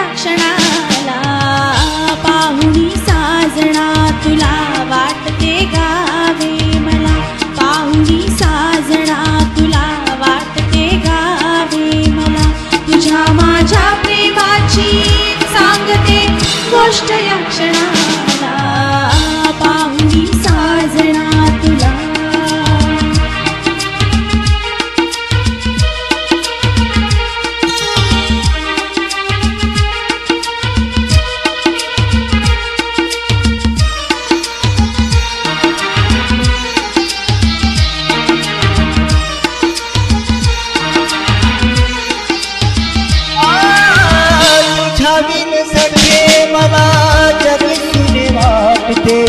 या क्षणाला पाहुणी साजना तुला वाटते गावे मला पाहुणी साजना तुला वाटते गावे मला तुझ्या माझ्या प्रेमाची सांगते गोष्ट या क्षणाला पाहुणी साजना तुला मला जग तुझे वाटते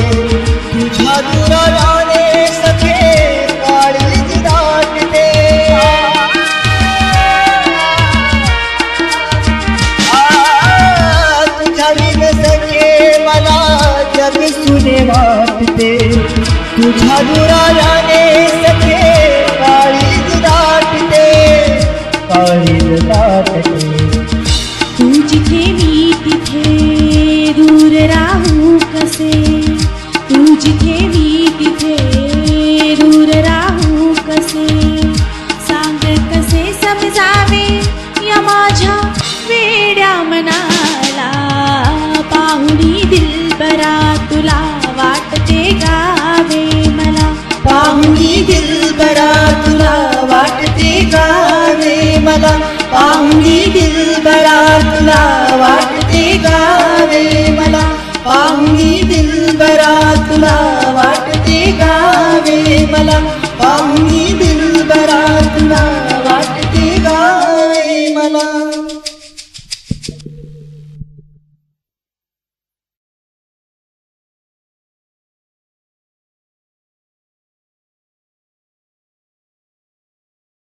तुझ्या दुराने सखे काळीज दाटते तुझ्या बिन सखे मला जग तुझे वाटते तुझ्या दुराने सखे काळीज दाटते काळीज दाटते तू जिथे मी तिथे दूर राहू कसे तू जिथे मी तिथे दूर राहू कसे सांग कसे समजावे या माझ्या वेड्या मनाला पाहुणी दिलबरा तुला वाटते गावे मला पाहुणी दिलबरा तुला वाटते गावे मला पाहुणी दिलबरा तुला वाटते गावे मला पाहुणी दिलबरा तुला वाटते गावे मला पाहुणी